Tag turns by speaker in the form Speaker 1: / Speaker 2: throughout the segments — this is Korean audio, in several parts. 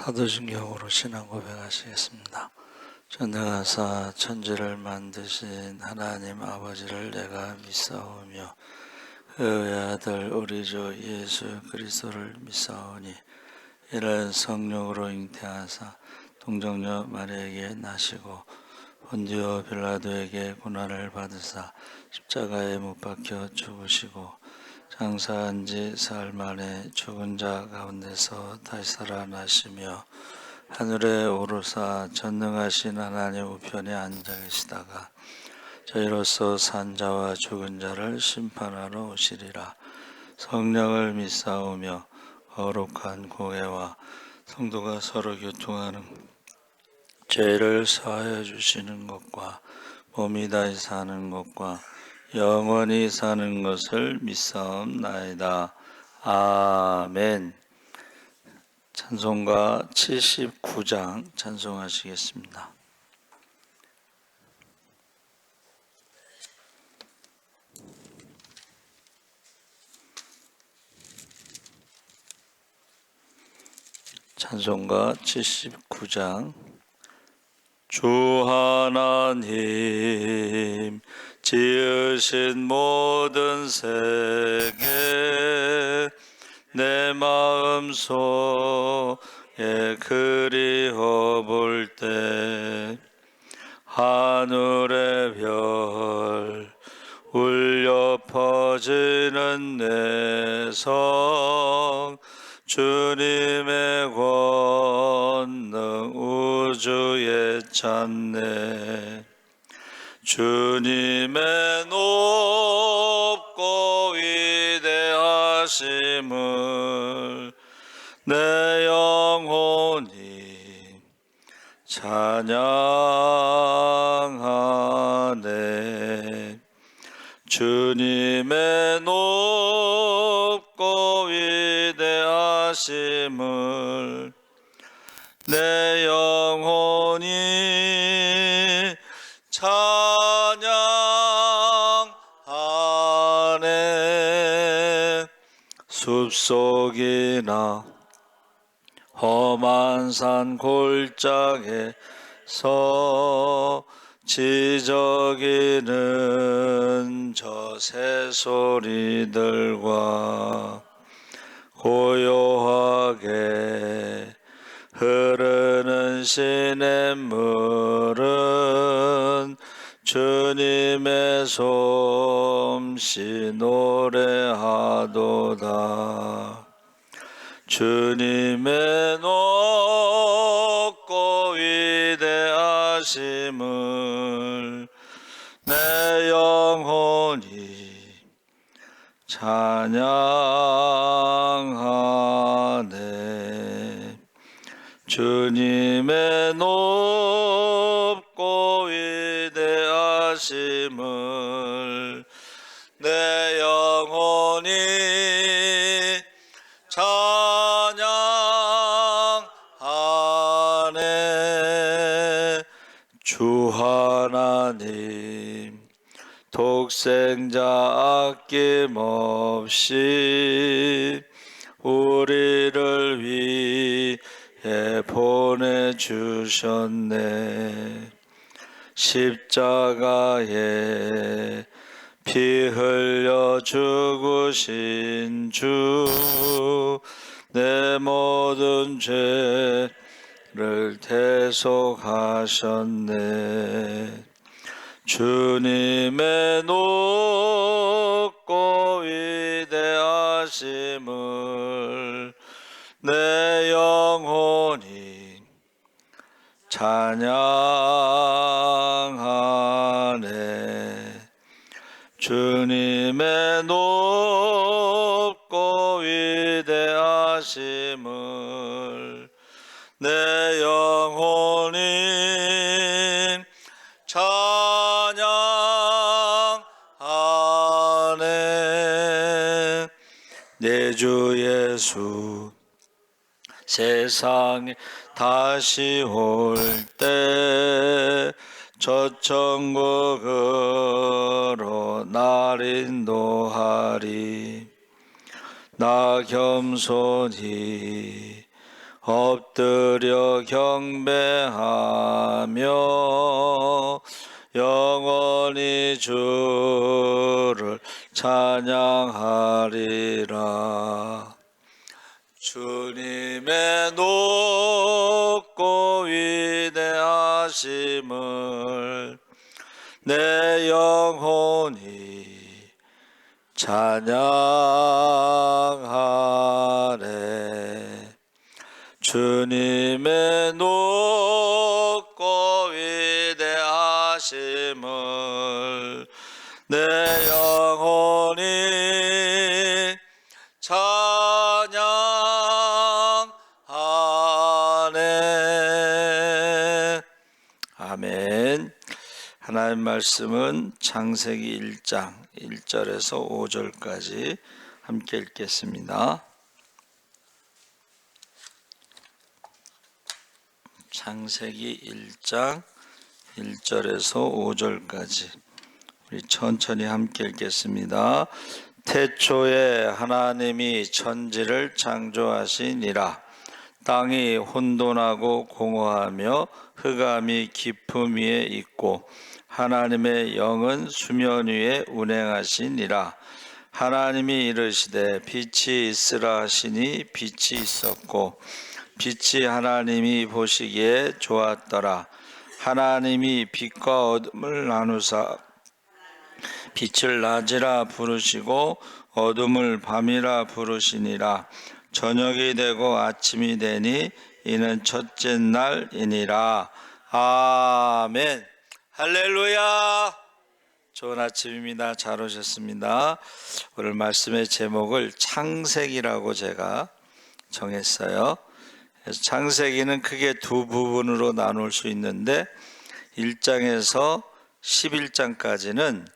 Speaker 1: 사도신경으로 신앙 고백하시겠습니다. 전능하사 천지를 만드신 하나님 아버지를 내가 믿사오며 그의 아들 우리 주 예수 그리스도를 믿사오니 이는 성령으로 잉태하사 동정녀 마리아에게 나시고 본디오 빌라도에게 고난을 받으사 십자가에 못 박혀 죽으시고 장사한 지 사흘 만에 죽은 자 가운데서 다시 살아나시며 하늘에 오르사 전능하신 하나님 우편에 앉아 계시다가 저희로서 산 자와 죽은 자를 심판하러 오시리라. 성령을 믿사오며 거룩한 교회와 성도가 서로 교통하는 죄를 사하여 주시는 것과 몸이 다시 사는 것과 영원히 사는 것을 믿사옵나이다. 아멘. 찬송가 79장 찬송하시겠습니다. 찬송가 79장. 주 하나님 지으신 모든 세계 내 마음속에 그리워 볼 때 하늘의 별 울려 퍼지는 내성 주님의 권능 우주에 찬네. 주님의 높고 위대하심을 내 영혼이 찬양하네. 주님의 높고 위대하심을 내 영혼이 찬양하네. 숲속이나 험한 산 골짜기에서 지저귀는 저 새소리들과 고요하게 흐르는 시냇물은 주님의 솜씨 노래하도다. 주님의 높고 위대하심을 내 영혼이 찬양하네. 주님의 높고 위대하심을 내 영혼이 찬양하네. 주 하나님 독생자 아낌없이 우리를 위해 보내주셨네. 십자가에 피 흘려 죽으신 주 내 모든 죄를 대속하셨네. 주님의 높고 위대하심을 내 영혼이 찬양하네. 주님의 높고 위대하심을 내 영혼이 찬양하네. 내 주 예수 세상에 다시 올 때 저 천국으로 날 인도하리. 나 겸손히 엎드려 경배하며 영원히 주를 찬양하리라. 주님의 높고 위대하심을 내 영혼이 찬양하네. 주님의 높고 위대하심을 내 영혼이 찬양하네. 아멘. 하나님 말씀은 창세기 1장 1절에서 5절까지 함께 읽겠습니다. 창세기 1장 1절에서 5절까지 우리 천천히 함께 읽겠습니다. 태초에 하나님이 천지를 창조하시니라. 땅이 혼돈하고 공허하며 흑암이 깊음 위에 있고 하나님의 영은 수면 위에 운행하시니라. 하나님이 이르시되 빛이 있으라 하시니 빛이 있었고 빛이 하나님이 보시기에 좋았더라. 하나님이 빛과 어둠을 나누사 빛을 낮이라 부르시고 어둠을 밤이라 부르시니라. 저녁이 되고 아침이 되니 이는 첫째 날이니라. 아멘. 할렐루야. 좋은 아침입니다. 잘 오셨습니다. 오늘 말씀의 제목을 창세기라고 제가 정했어요. 그래서 창세기는 크게 두 부분으로 나눌 수 있는데 1장에서 11장까지는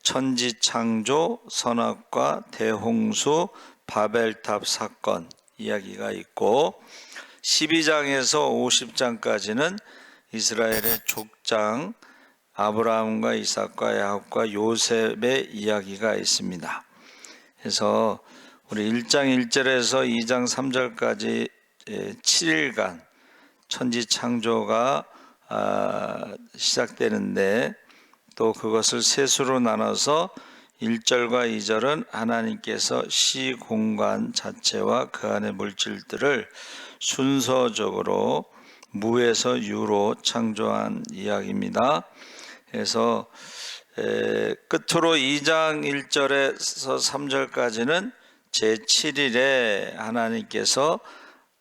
Speaker 1: 천지창조, 선악과 대홍수, 바벨탑 사건 이야기가 있고 12장에서 50장까지는 이스라엘의 족장 아브라함과 이삭과 야곱과 요셉의 이야기가 있습니다. 그래서 우리 1장 1절에서 2장 3절까지 7일간 천지창조가 시작되는데 또 그것을 셋으로 나눠서 1절과 2절은 하나님께서 시공간 자체와 그 안의 물질들을 순서적으로 무에서 유로 창조한 이야기입니다. 그래서 끝으로 2장 1절에서 3절까지는 제7일에 하나님께서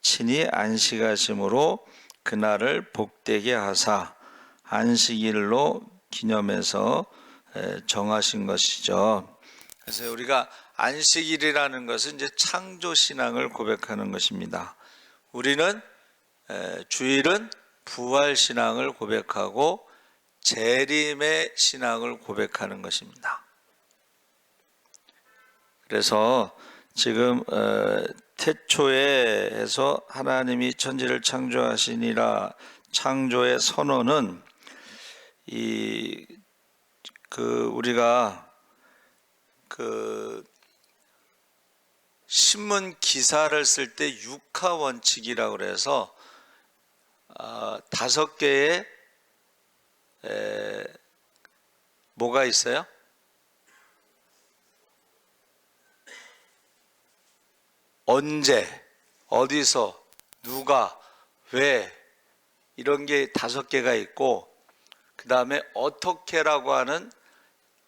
Speaker 1: 친히 안식하심으로 그날을 복되게 하사 안식일로 기념해서 정하신 것이죠. 그래서 우리가 안식일이라는 것은 이제 창조 신앙을 고백하는 것입니다. 우리는 주일은 부활 신앙을 고백하고 재림의 신앙을 고백하는 것입니다. 그래서 지금 태초에 해서 하나님이 천지를 창조하시니라 창조의 선언은 우리가 신문 기사를 쓸 때 육하 원칙이라고 그래서 5개의 뭐가 있어요? 언제, 어디서, 누가, 왜 이런 게 5개가 있고 그 다음에 어떻게라고 하는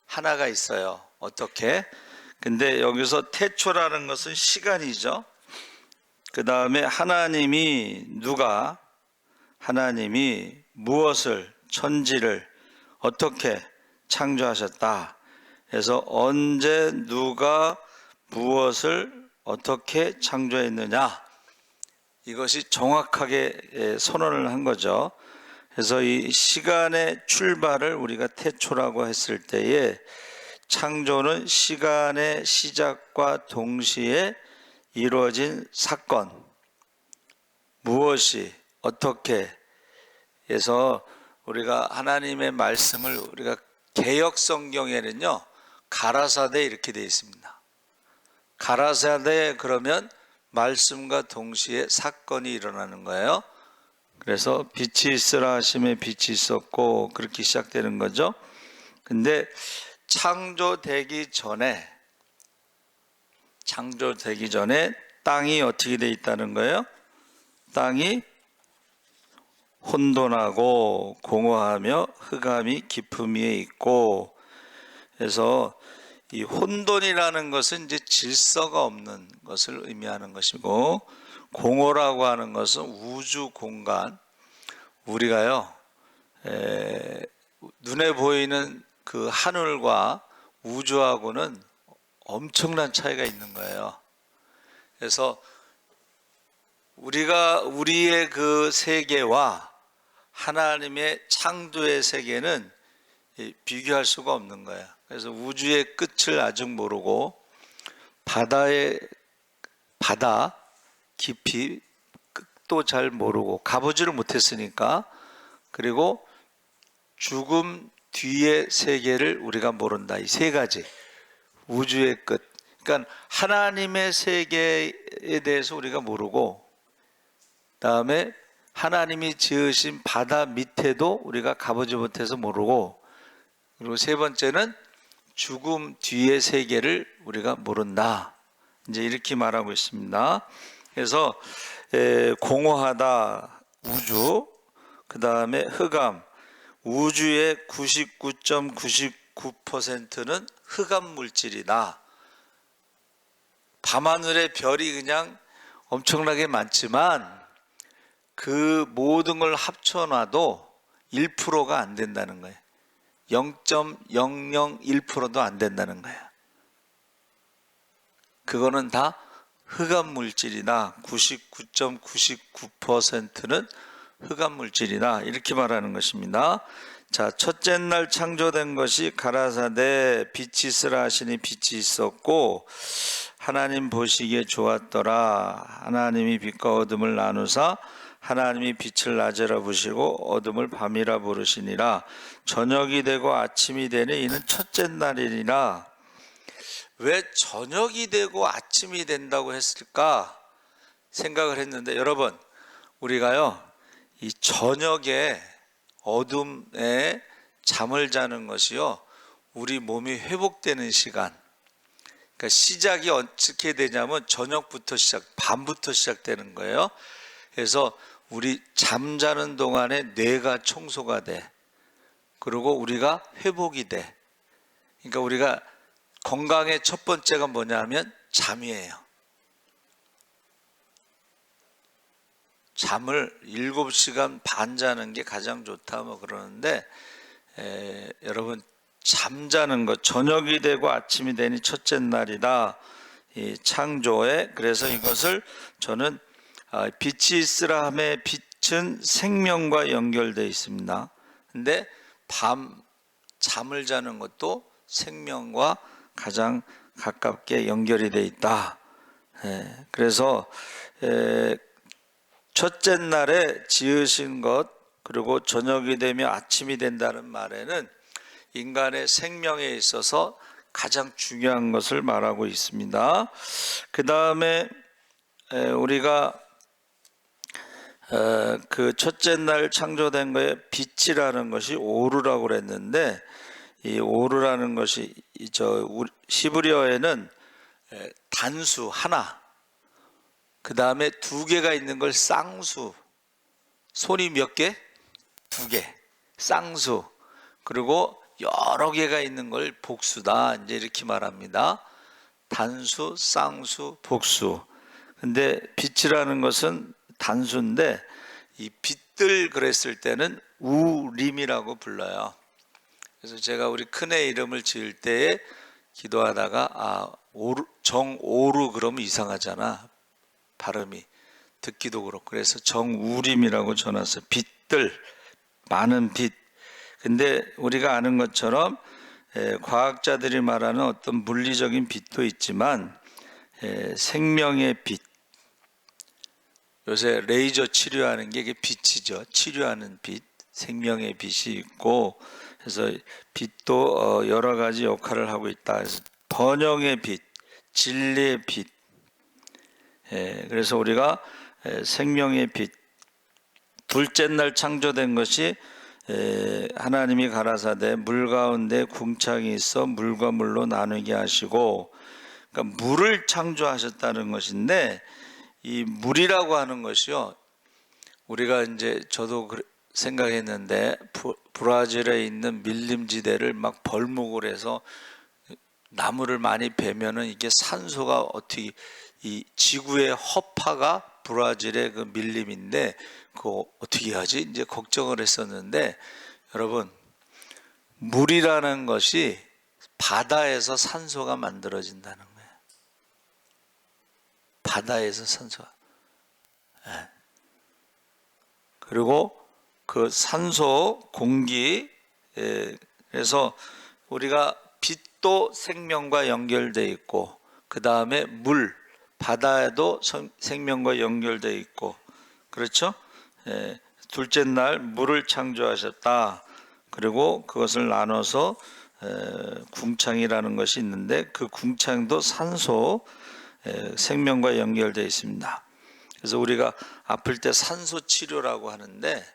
Speaker 1: 하나가 있어요. 어떻게? 근데 여기서 태초라는 것은 시간이죠. 그 다음에 하나님이 무엇을 천지를 어떻게 창조하셨다. 그래서 언제 누가 무엇을 어떻게 창조했느냐 이것이 정확하게 선언을 한 거죠. 그래서 이 시간의 출발을 우리가 태초라고 했을 때에 창조는 시간의 시작과 동시에 이루어진 사건, 무엇이 어떻게 해서 우리가 하나님의 말씀을 우리가 개역 성경에는요 가라사대 이렇게 되어 있습니다. 가라사대 그러면 말씀과 동시에 사건이 일어나는 거예요. 그래서 빛이 있으라 하심에 빛이 있었고 그렇게 시작되는 거죠. 근데 창조되기 전에 땅이 어떻게 돼 있다는 거예요? 땅이 혼돈하고 공허하며 흑암이 깊음 위에 있고, 그래서 이 혼돈이라는 것은 이제 질서가 없는 것을 의미하는 것이고, 공허라고 하는 것은 우주 공간, 우리가요 눈에 보이는 그 하늘과 우주하고는 엄청난 차이가 있는 거예요. 그래서 우리의 그 세계와 하나님의 창조의 세계는 비교할 수가 없는 거예요. 그래서 우주의 끝을 아직 모르고 바다 깊이 끝도 잘 모르고 가보지를 못했으니까, 그리고 죽음 뒤의 세계를 우리가 모른다. 이 세 가지, 우주의 끝, 그러니까 하나님의 세계에 대해서 우리가 모르고, 다음에 하나님이 지으신 바다 밑에도 우리가 가보지 못해서 모르고, 그리고 세 번째는 죽음 뒤의 세계를 우리가 모른다. 이제 이렇게 말하고 있습니다. 그래서 공허하다 우주, 그 다음에 흑암, 우주의 99.99%는 흑암 물질이다. 밤하늘의 별이 그냥 엄청나게 많지만 그 모든 걸 합쳐놔도 1%가 안 된다는 거예요. 0.001%도 안 된다는 거예요. 그거는 다 흑암 물질이다. 99.99%는 흑암 물질이다. 이렇게 말하는 것입니다. 자, 첫째 날 창조된 것이 가라사대 빛이 있으라 하시니 빛이 있었고 하나님 보시기에 좋았더라. 하나님이 빛과 어둠을 나누사 하나님이 빛을 낮이라 부시고 어둠을 밤이라 부르시니라. 저녁이 되고 아침이 되니 이는 첫째 날이니라. 왜 저녁이 되고 아침이 된다고 했을까 생각을 했는데, 여러분, 우리가요 이 저녁에 어둠에 잠을 자는 것이요 우리 몸이 회복되는 시간, 그러니까 시작이 어떻게 되냐면 저녁부터 밤부터 시작되는 거예요. 그래서 우리 잠자는 동안에 뇌가 청소가 돼. 그리고 우리가 회복이 돼. 그러니까 우리가 건강의 첫 번째가 뭐냐면 잠이에요. 잠을 7시간 반 자는 게 가장 좋다 뭐 그러는데, 여러분 잠자는 것, 저녁이 되고 아침이 되니 첫째 날이다. 이 창조에, 그래서 이것을 저는 빛이 있으라 함에 빛은 생명과 연결되어 있습니다. 근데 잠을 자는 것도 생명과 가장 가깝게 연결이 되어 있다. 그래서 첫째 날에 지으신 것, 그리고 저녁이 되며 아침이 된다는 말에는 인간의 생명에 있어서 가장 중요한 것을 말하고 있습니다. 그 다음에 우리가 그 첫째 날 창조된 거에 빛이라는 것이 오르라고 그랬는데, 이 오르라는 것이 히브리어에는 단수 하나, 그 다음에 두 개가 있는 걸 쌍수, 손이 몇 개? 두 개, 쌍수, 그리고 여러 개가 있는 걸 복수다. 이제 이렇게 말합니다. 단수, 쌍수, 복수. 근데 빛이라는 것은 단수인데, 이 빛들 그랬을 때는 우림이라고 불러요. 그래서 제가 우리 큰애 이름을 지을 때에 기도하다가 정오루 그러면 이상하잖아, 발음이, 듣기도 그렇고. 그래서 정우림이라고 전했어요. 빛들, 많은 빛. 근데 우리가 아는 것처럼 과학자들이 말하는 어떤 물리적인 빛도 있지만 생명의 빛, 요새 레이저 치료하는 게 이게 빛이죠. 치료하는 빛, 생명의 빛이 있고, 그래서 빛도 여러 가지 역할을 하고 있다. 그래서 번영의 빛, 진리의 빛, 그래서 우리가 생명의 빛, 둘째 날 창조된 것이 하나님이 가라사대 물 가운데 궁창이 있어 물과 물로 나누게 하시고, 그러니까 물을 창조하셨다는 것인데, 이 물이라고 하는 것이요, 우리가 이제 저도 생각했는데 브라질에 있는 밀림지대를 막 벌목을 해서 나무를 많이 베면은 이게 산소가 어떻게, 이 지구의 허파가 브라질의 그 밀림인데 그거 어떻게 하지? 이제 걱정을 했었는데, 여러분, 물이라는 것이 바다에서 산소가 만들어진다는 거예요. 바다에서 산소가. 그리고 그 산소, 공기, 그래서 우리가 빛도 생명과 연결되어 있고, 그 다음에 물, 바다에도 생명과 연결되어 있고, 그렇죠? 둘째 날 물을 창조하셨다. 그리고 그것을 나눠서 궁창이라는 것이 있는데, 그 궁창도 산소, 생명과 연결되어 있습니다. 그래서 우리가 아플 때 산소 치료라고 하는데,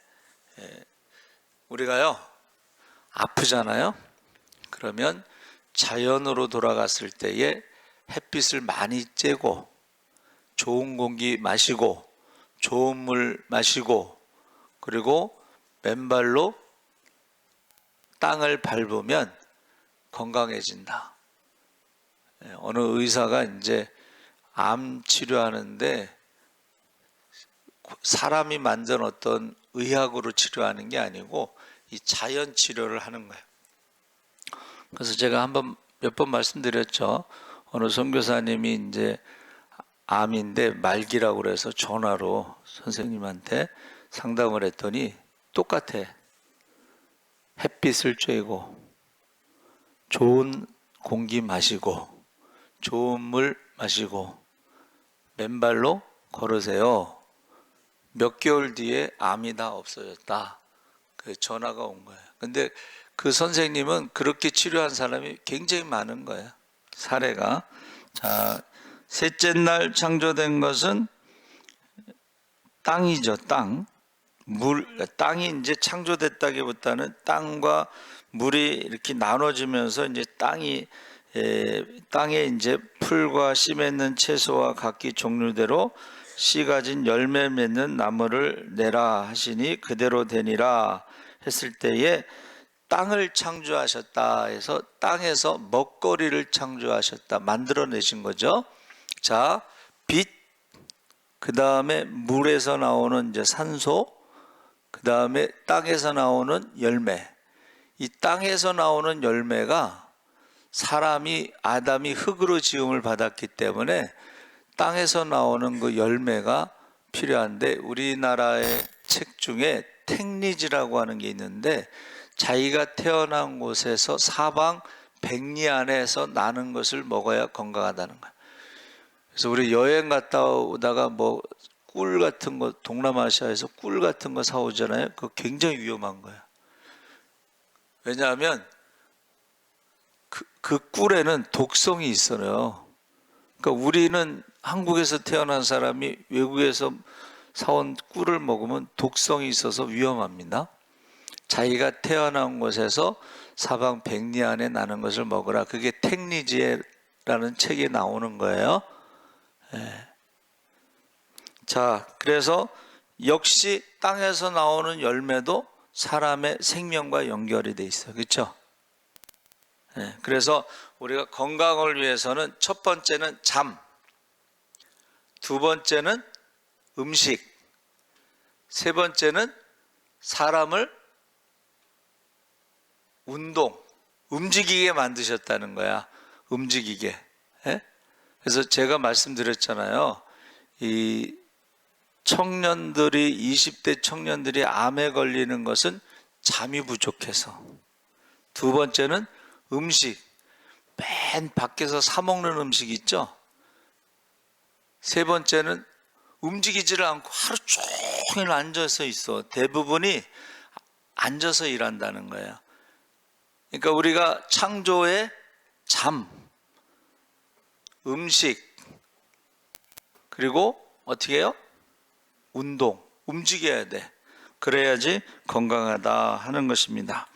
Speaker 1: 우리가요 아프잖아요. 그러면 자연으로 돌아갔을 때에 햇빛을 많이 쬐고 좋은 공기 마시고 좋은 물 마시고, 그리고 맨발로 땅을 밟으면 건강해진다. 어느 의사가 이제 암 치료하는데 사람이 만든 어떤 의학으로 치료하는 게 아니고 이 자연 치료를 하는 거예요. 그래서 제가 몇 번 말씀드렸죠. 어느 선교사님이 이제 암인데 말기라고 그래서 전화로 선생님한테 상담을 했더니 똑같아. 햇빛을 쬐고 좋은 공기 마시고 좋은 물 마시고 맨발로 걸으세요. 몇 개월 뒤에 암이 다 없어졌다. 그 전화가 온 거예요. 근데 그 선생님은 그렇게 치료한 사람이 굉장히 많은 거예요. 사례가. 자, 셋째 날 창조된 것은 땅이죠. 땅. 땅이 이제 창조됐다기보다는 땅과 물이 이렇게 나눠지면서 이제 땅에 이제 풀과 씨 맺는 채소와 각기 종류대로 씨 가진 열매 맺는 나무를 내라 하시니 그대로 되니라 했을 때에 땅을 창조하셨다 해서 땅에서 먹거리를 창조하셨다, 만들어내신 거죠. 자, 빛, 그 다음에 물에서 나오는 이제 산소, 그 다음에 땅에서 나오는 열매. 이 땅에서 나오는 열매가 아담이 흙으로 지음을 받았기 때문에 땅에서 나오는 그 열매가 필요한데, 우리나라의 책 중에 택리지라고 하는 게 있는데, 자기가 태어난 곳에서 사방 백리 안에서 나는 것을 먹어야 건강하다는 거예요. 그래서 우리 여행 갔다 오다가 뭐 꿀 같은 거, 동남아시아에서 꿀 같은 거 사오잖아요. 그거 굉장히 위험한 거예요. 왜냐하면 그 꿀에는 독성이 있어요. 그러니까 우리는 한국에서 태어난 사람이 외국에서 사온 꿀을 먹으면 독성이 있어서 위험합니다. 자기가 태어난 곳에서 사방 백리 안에 나는 것을 먹으라. 그게 택리지라는 책에 나오는 거예요. 자, 그래서 역시 땅에서 나오는 열매도 사람의 생명과 연결이 돼 있어요. 그렇죠? 그래서 우리가 건강을 위해서는 첫 번째는 잠, 두 번째는 음식, 세 번째는 사람을 움직이게 만드셨다는 거야. 움직이게. 그래서 제가 말씀드렸잖아요. 이 20대 청년들이 암에 걸리는 것은 잠이 부족해서. 두 번째는 음식. 맨 밖에서 사 먹는 음식 있죠? 세 번째는 움직이지를 않고 하루 종일 앉아서 있어. 대부분이 앉아서 일한다는 거예요. 그러니까 우리가 창조의 잠, 음식, 그리고 어떻게 해요? 운동, 움직여야 돼. 그래야지 건강하다 하는 것입니다.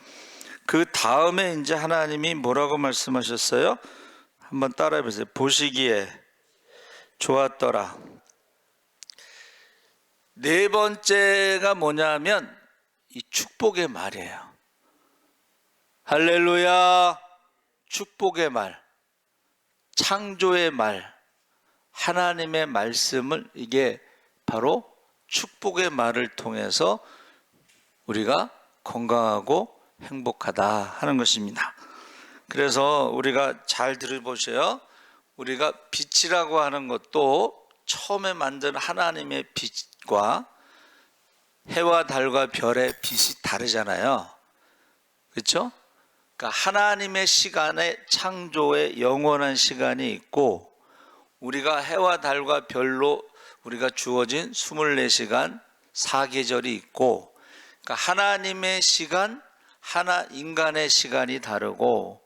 Speaker 1: 그 다음에 이제 하나님이 뭐라고 말씀하셨어요? 한번 따라해 보세요. 보시기에 좋았더라. 네 번째가 뭐냐면 이 축복의 말이에요. 할렐루야. 축복의 말, 창조의 말, 하나님의 말씀을, 이게 바로 축복의 말을 통해서 우리가 건강하고 행복하다 하는 것입니다. 그래서 우리가 잘 들어보세요. 우리가 빛이라고 하는 것도 처음에 만든 하나님의 빛과 해와 달과 별의 빛이 다르잖아요. 그렇죠? 그러니까 하나님의 시간에, 창조의 영원한 시간이 있고, 우리가 해와 달과 별로 우리가 주어진 24시간 4계절이 있고, 그러니까 하나님의 시간, 인간의 시간이 다르고,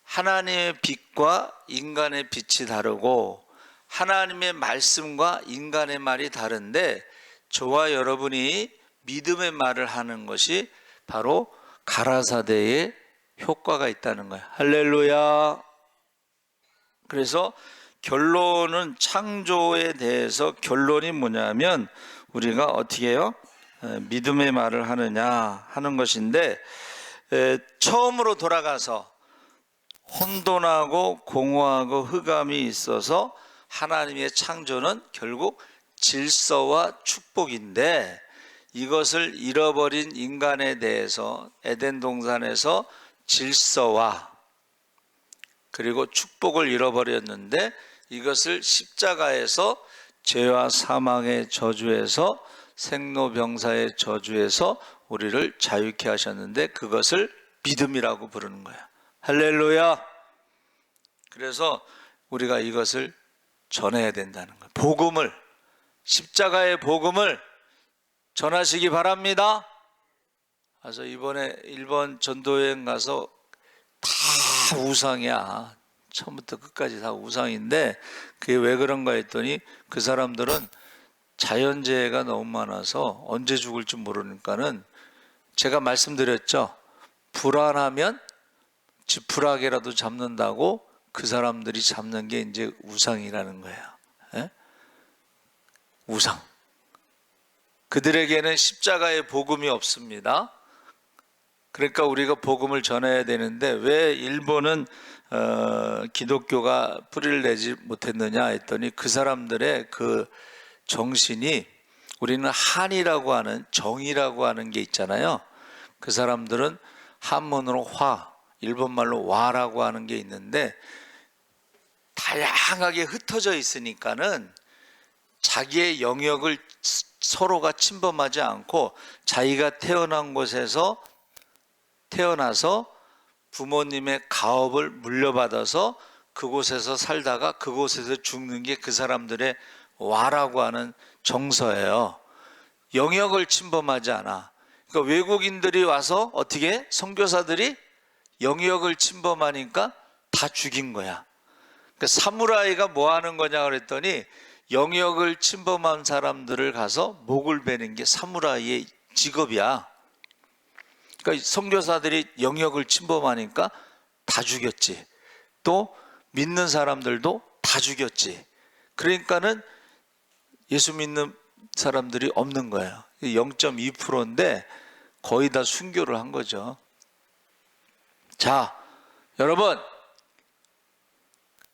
Speaker 1: 하나님의 빛과 인간의 빛이 다르고, 하나님의 말씀과 인간의 말이 다른데, 저와 여러분이 믿음의 말을 하는 것이 바로 가라사대의 효과가 있다는 거예요. 할렐루야. 그래서 결론은, 창조에 대해서 결론이 뭐냐면 우리가 어떻게 해요? 믿음의 말을 하느냐 하는 것인데, 처음으로 돌아가서 혼돈하고 공허하고 흑암이 있어서 하나님의 창조는 결국 질서와 축복인데, 이것을 잃어버린 인간에 대해서 에덴 동산에서 질서와 그리고 축복을 잃어버렸는데, 이것을 십자가에서 죄와 사망의 저주에서, 생로병사의 저주에서 우리를 자유케 하셨는데, 그것을 믿음이라고 부르는 거야. 할렐루야. 그래서 우리가 이것을 전해야 된다는 거야. 복음을, 십자가의 복음을 전하시기 바랍니다. 그래서 이번에 일본 전도여행 가서 다 우상이야. 처음부터 끝까지 다 우상인데, 그게 왜 그런가 했더니 그 사람들은 자연재해가 너무 많아서 언제 죽을지 모르니까는, 제가 말씀드렸죠. 불안하면 지푸라기라도 잡는다고 그 사람들이 잡는 게 이제 우상이라는 거예요. 예? 우상. 그들에게는 십자가의 복음이 없습니다. 그러니까 우리가 복음을 전해야 되는데, 왜 일본은 기독교가 뿌리를 내지 못했느냐 했더니, 그 사람들의 그 정신이, 우리는 한이라고 하는, 정이라고 하는 게 있잖아요. 그 사람들은 한문으로 화, 일본말로 와라고 하는 게 있는데, 다양하게 흩어져 있으니까는 자기의 영역을 서로가 침범하지 않고, 자기가 태어난 곳에서 태어나서 부모님의 가업을 물려받아서 그곳에서 살다가 그곳에서 죽는 게 그 사람들의 와라고 하는 정서예요. 영역을 침범하지 않아. 그러니까 외국인들이 와서 어떻게, 선교사들이 영역을 침범하니까 다 죽인 거야. 그러니까 사무라이가 뭐 하는 거냐 그랬더니, 영역을 침범한 사람들을 가서 목을 베는 게 사무라이의 직업이야. 그러니까 선교사들이 영역을 침범하니까 다 죽였지. 또 믿는 사람들도 다 죽였지. 그러니까는 예수 믿는 사람들이 없는 거예요. 0.2%인데 거의 다 순교를 한 거죠. 자, 여러분,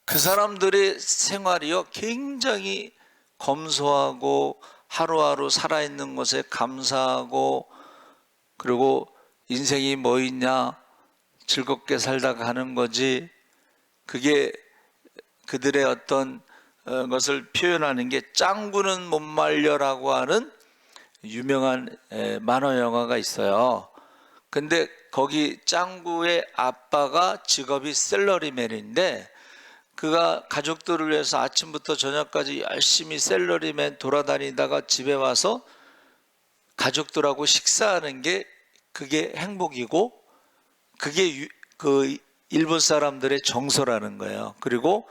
Speaker 1: 그 사람들의 생활이요, 굉장히 검소하고 하루하루 살아있는 것에 감사하고, 그리고 인생이 뭐 있냐, 즐겁게 살다가 가는 거지. 그게 그들의 어떤 것을 표현하는 게, 짱구는 못 말려라고 하는 유명한 만화 영화가 있어요. 근데 거기 짱구의 아빠가 직업이 셀러리맨인데, 그가 가족들을 위해서 아침부터 저녁까지 열심히 셀러리맨 돌아다니다가 집에 와서 가족들하고 식사하는 게, 그게 행복이고, 그게 그 일본 사람들의 정서라는 거예요. 그리고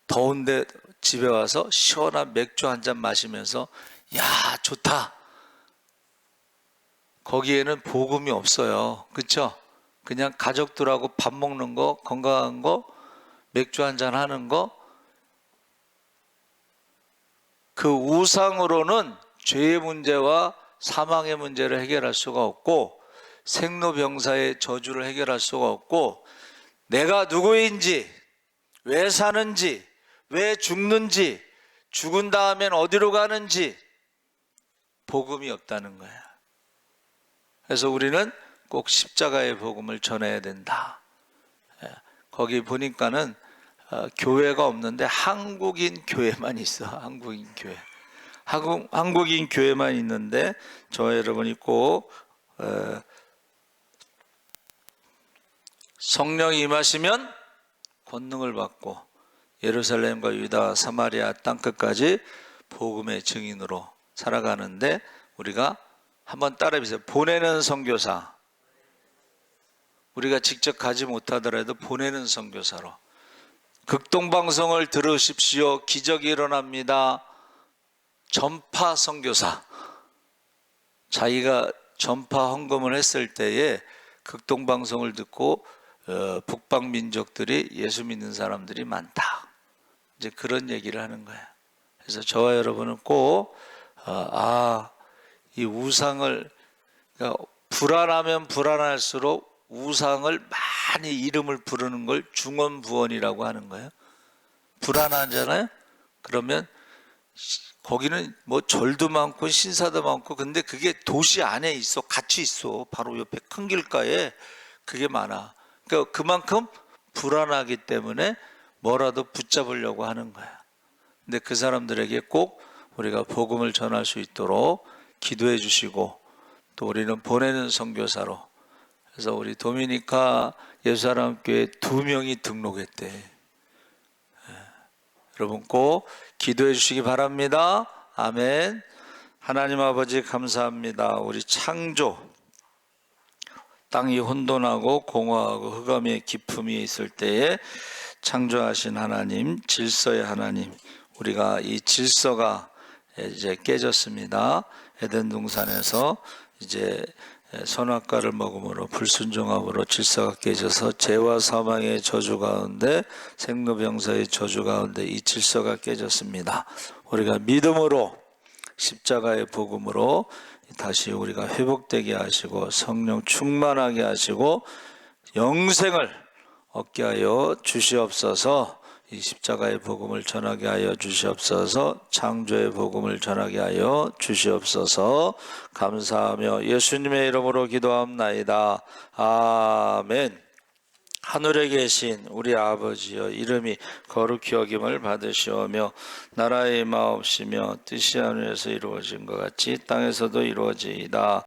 Speaker 1: 더운데 집에 와서 시원한 맥주 한 잔 마시면서 야 좋다. 거기에는 복음이 없어요. 그렇죠? 그냥 가족들하고 밥 먹는 거, 건강한 거, 맥주 한 잔 하는 거, 그 우상으로는 죄의 문제와 사망의 문제를 해결할 수가 없고 생로병사의 저주를 해결할 수가 없고 내가 누구인지, 왜 사는지, 왜 죽는지, 죽은 다음엔 어디로 가는지 복음이 없다는 거야. 그래서 우리는 꼭 십자가의 복음을 전해야 된다. 거기 보니까는 교회가 없는데 한국인 교회만 있어. 한국인 교회. 한국인 교회만 있는데 저와 여러분이 꼭 성령이 임하시면 권능을 받고 예루살렘과 유다 사마리아 땅끝까지 복음의 증인으로 살아가는데 우리가 한번 따라해보세요. 보내는 선교사. 우리가 직접 가지 못하더라도 보내는 선교사로. 극동방송을 들으십시오. 기적이 일어납니다. 전파 선교사. 자기가 전파 헌금을 했을 때에 극동방송을 듣고 북방 민족들이 예수 믿는 사람들이 많다. 이제 그런 얘기를 하는 거예요. 그래서 저와 여러분은 꼭 이 우상을, 그러니까 불안하면 불안할수록 우상을 많이 이름을 부르는 걸 중언부언이라고 하는 거예요. 불안하잖아요. 그러면 거기는 뭐 절도 많고 신사도 많고, 근데 그게 도시 안에 있어, 같이 있어. 바로 옆에 큰 길가에 그게 많아. 그러니까 그만큼 불안하기 때문에 뭐라도 붙잡으려고 하는 거야. 근데 그 사람들에게 꼭 우리가 복음을 전할 수 있도록 기도해 주시고, 또 우리는 보내는 선교사로. 그래서 우리 도미니카 예수사랑교회 2명이 등록했대. 여러분 꼭 기도해 주시기 바랍니다. 아멘. 하나님 아버지 감사합니다. 우리 창조, 땅이 혼돈하고 공허하고 흑암의 기품이 있을 때에 창조하신 하나님, 질서의 하나님, 우리가 이 질서가 이제 깨졌습니다. 에덴 동산에서 이제 선악과를 먹음으로 불순종함으로 질서가 깨져서 죄와 사망의 저주 가운데 생로병사의 저주 가운데 이 질서가 깨졌습니다. 우리가 믿음으로 십자가의 복음으로 다시 우리가 회복되게 하시고 성령 충만하게 하시고 영생을 얻게 하여 주시옵소서. 이 십자가의 복음을 전하게 하여 주시옵소서. 창조의 복음을 전하게 하여 주시옵소서. 감사하며 예수님의 이름으로 기도합나이다. 아멘. 하늘에 계신 우리 아버지여, 이름이 거룩히 여김을 받으시오며 나라의 임하옵시며 뜻이 하늘에서 이루어진 것 같이 땅에서도 이루어지이다.